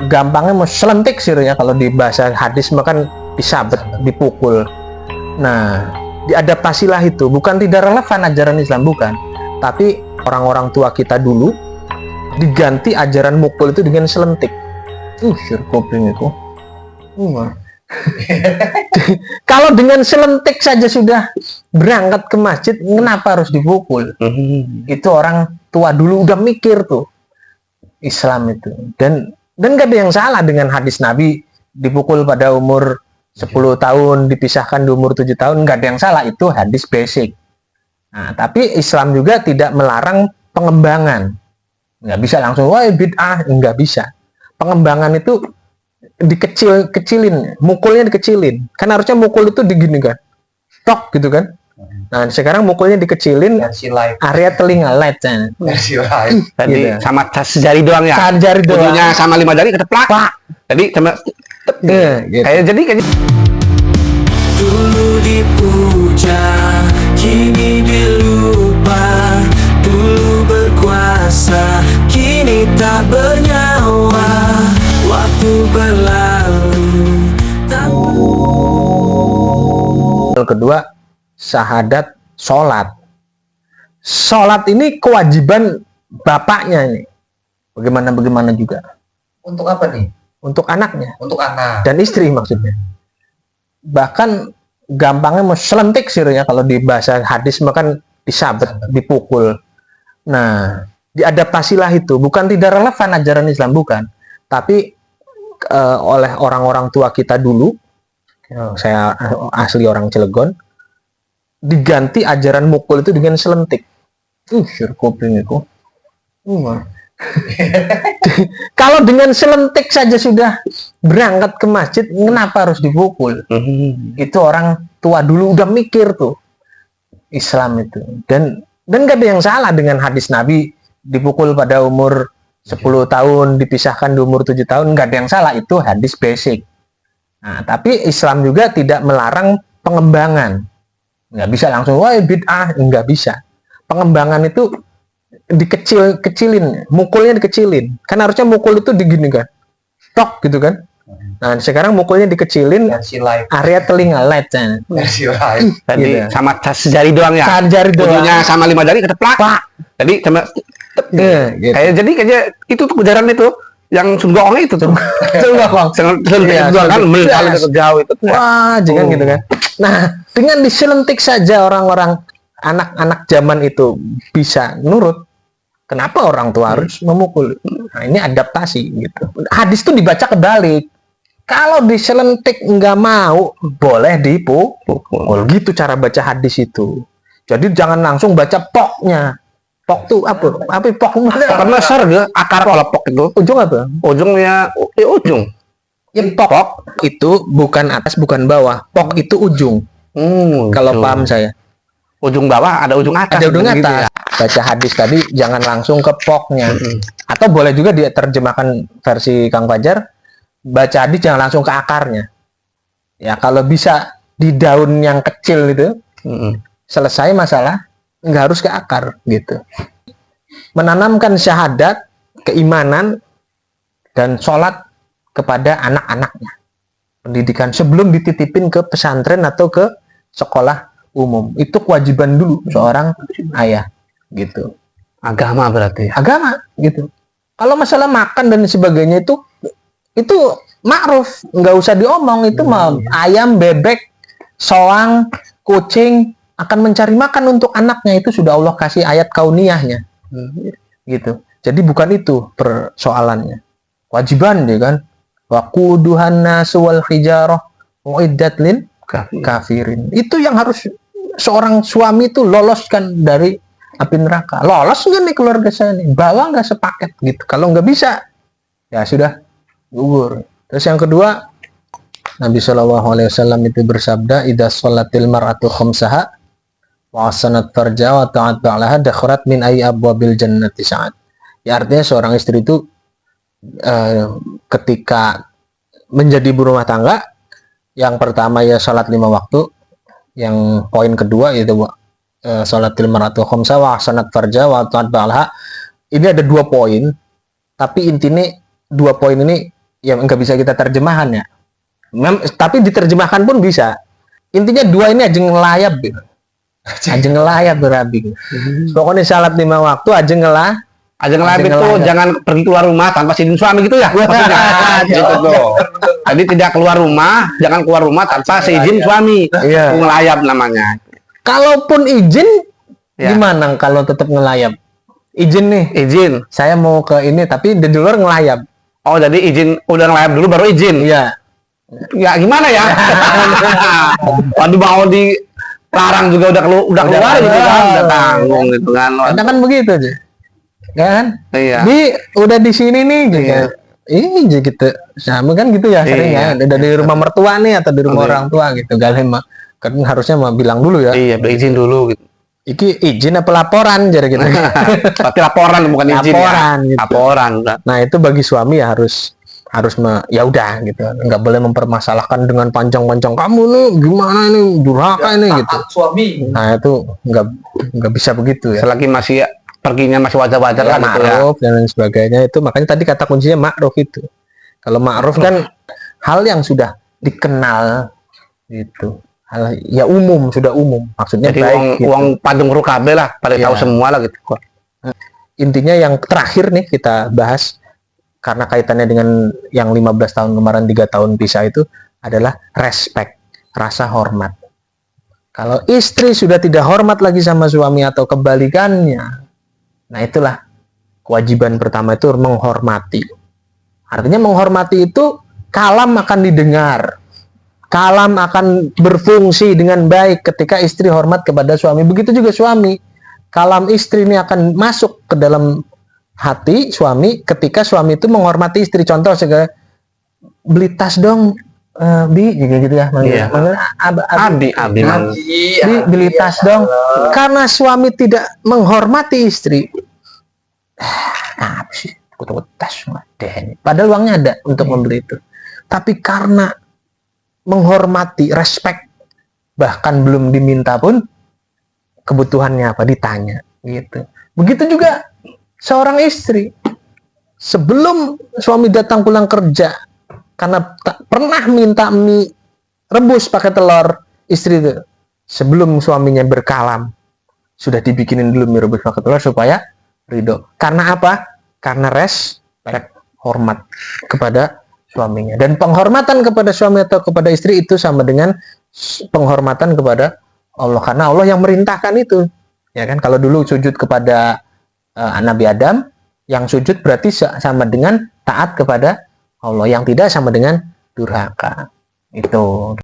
gampangnya mau selentik sih ya, kalau di bahasa hadis makan disabet, dipukul. Nah, diadaptasilah itu, bukan tidak relevan ajaran Islam, bukan, tapi orang-orang tua kita dulu diganti ajaran mukul itu dengan selentik. Kopling itu. Kalau dengan selentik saja sudah berangkat ke masjid, kenapa harus dipukul? Itu orang tua dulu udah mikir tuh Islam itu. Dan gak ada yang salah dengan hadis Nabi dipukul pada umur 10 tahun, dipisahkan di umur 7 tahun, gak ada yang salah, itu hadis basic. Nah, tapi Islam juga tidak melarang pengembangan. Nggak bisa langsung, wah bid'ah, nggak bisa. Pengembangan itu dikecilin, mukulnya dikecilin. Kan harusnya mukul itu digini kan, tok gitu kan. Nah sekarang mukulnya dikecilin, area telinga light kan. Tadi Gitu. sama sejari doang ya. Sejari doang. Ujungnya sama 5 jari kedeplak. Tadi sama Gitu. kayak Dulu dipuja, kini dilupa. Dulu berkuasa, kini tak bernyawa. Waktu berlalu. Kedua, syahadat sholat. Sholat ini kewajiban bapaknya nih. Bagaimana juga. Untuk apa nih? Untuk anaknya. Untuk anak. Dan istri maksudnya. Bahkan gampangnya mau selentik sih ya, kalau di bahasa hadis makan disabet, dipukul. Nah, diadaptasilah itu, bukan tidak relevan ajaran Islam, bukan, tapi oleh orang-orang tua kita dulu, saya asli orang Cilegon, diganti ajaran mukul itu dengan selentik. Kopling itu. Kalau dengan selentik saja sudah berangkat ke masjid, kenapa harus dipukul? Itu orang tua dulu udah mikir tuh Islam itu. Dan gak ada yang salah dengan hadis Nabi dipukul pada umur 10 tahun, dipisahkan di umur 7 tahun, gak ada yang salah, itu hadis basic. Nah, tapi Islam juga tidak melarang pengembangan. Nggak bisa langsung, wah bid'ah, nggak bisa. Pengembangan itu dikecilin, mukulnya dikecilin. Kan harusnya mukul itu digini kan, tok gitu kan. Nah sekarang mukulnya dikecilin, area telinga light kan. tadi Gitu. sama sejari doang ya. Sejari doang. Ujungnya sama 5 jari kedeplak. Tadi sama Gitu. kayak itu tuh kejaran itu yang sunggoknya itu tuh. Iya, kan iya. jauh itu. Wah, jangan gitu kan. Nah, dengan diselentik saja orang-orang anak-anak zaman itu bisa nurut. Kenapa orang tua harus memukul? Nah, ini adaptasi gitu. Hadis itu dibaca kebalik. Kalau diselentik nggak mau, boleh dipukul. Gitu cara baca hadis itu. Jadi jangan langsung baca poknya. Pok tuh apa? Apa pok? Karena serga akar kalau pok itu Ujung apa? ujungnya ujung. Ya, pok itu bukan atas, bukan bawah. Pok itu ujung. Kalau Gitu. paham saya. Ujung bawah ada ujung atas. Ada ujung gitu atas. ya. Baca hadis tadi jangan langsung ke poknya. Atau boleh juga dia terjemahkan versi Kang Fajar. Baca hadis jangan langsung ke akarnya. Ya kalau bisa di daun yang kecil itu selesai masalah, nggak harus ke akar gitu. Menanamkan syahadat, keimanan, dan sholat kepada anak-anaknya. Pendidikan sebelum dititipin ke pesantren atau ke sekolah umum. Itu kewajiban dulu seorang ayah gitu. Agama berarti. Agama gitu. Kalau masalah makan dan sebagainya itu ma'ruf, nggak usah diomong. Itu mah ayam, bebek, soang, kucing akan mencari makan untuk anaknya, itu sudah Allah kasih ayat kauniyahnya. Gitu. Jadi bukan itu persoalannya. Kewajiban dia kan. Waquduhan nasu wal hijarah uiddat lil kafirin. Itu yang harus seorang suami itu loloskan dari api neraka. Lolos nggak nih keluarga saya nih? Bawa nggak sepaket gitu. Kalau nggak bisa, ya sudah gugur. Terus yang kedua, Nabi SAW itu bersabda, idza sholatil mar'atu khamsaha wa asanat farja wa ta'at ba'laha dakharat min ayyi abwabil jannati sa'ad. Ya artinya seorang istri itu ketika menjadi ibu rumah tangga, yang pertama ya sholat 5 waktu, yang poin kedua yaitu sholatil mar'atu khamsa wa ahsanat farja wa ta'at ba'laha. Ini ada 2 poin, tapi intinya 2 poin ini ya nggak bisa kita terjemahan ya. Tapi diterjemahkan pun bisa. Intinya dua ini aja ngelayap gitu. Aja ngelayap berabing. Pokoknya salat 5 waktu aja Aja ngelayap itu ngelayap. jangan pergi keluar rumah tanpa izin suami gitu ya. Maksudnya. Gitu tuh. Jadi tidak keluar rumah, jangan keluar rumah tanpa seizin suami. Iya. Ngelayap namanya. Kalaupun izin, Ya. gimana kalau tetap ngelayap? Izin nih, Izin. saya mau ke ini, tapi di luar ngelayap. Oh, jadi izin udah ngelayap dulu baru izin. Iya. Ya gimana ya? Waduh, mau dilarang juga udah keluar gitu kan, udah tanggung gitu kan. Kadang kan begitu aja. Kan? Iya. Udah di sini nih gitu. Iya. Iya gitu. Sama kan gitu ya sering Iya. ya. Udah di rumah mertua nih atau di rumah Iya. orang tua gitu. Galih mah kan harusnya mah bilang dulu ya. Iya, berizin dulu gitu. Iki izin apa laporan jadi gitu. Tapi laporan bukan izin Laporan, ya. gitu. Laporan. Nah, itu bagi suami ya harus ya udah gitu. Nggak boleh mempermasalahkan dengan panjang-panjang, kamu nih gimana ini durhaka ini gitu. Suami. Nah, itu nggak bisa begitu ya. Selagi masih perginya masih wajar-wajar Ya, lah gitu ya. ma'ruf dan lain sebagainya itu, makanya tadi kata kuncinya ma'ruf itu. Kalau ma'ruf kan hal yang sudah dikenal gitu. Hal ya umum, sudah umum. Maksudnya Jadi baik uang gitu. uang padung rukabe lah, pada Iya. tahu semua lah gitu. Intinya yang terakhir nih kita bahas karena kaitannya dengan yang 15 tahun kemarin 3 tahun pisah itu adalah respect, rasa hormat. Kalau istri sudah tidak hormat lagi sama suami atau kebalikannya, nah itulah kewajiban pertama itu menghormati. Artinya menghormati itu kalam akan didengar, kalam akan berfungsi dengan baik ketika istri hormat kepada suami. Begitu juga suami, kalam istri ini akan masuk ke dalam hati suami ketika suami itu menghormati istri. Contoh segala, beli tas dong, Bi, gitu ya. Iya. Abi man. Bi, beli tas dong. Karena suami tidak menghormati istri, apa sih? Kutu tas deh. Padahal uangnya ada untuk membeli itu. Tapi karena menghormati, respect, bahkan belum diminta pun kebutuhannya apa ditanya gitu. Begitu juga seorang istri, sebelum suami datang pulang kerja karena tak pernah minta mie rebus pakai telur, istri itu sebelum suaminya berkalam sudah dibikinin dulu mie rebus pakai telur supaya ridho. Karena apa? Karena respect, hormat kepada suaminya. Dan penghormatan kepada suami atau kepada istri itu sama dengan penghormatan kepada Allah, karena Allah yang merintahkan itu. Ya kan, kalau dulu sujud kepada Nabi Adam, yang sujud berarti sama dengan taat kepada Allah, yang tidak sama dengan durhaka. Itu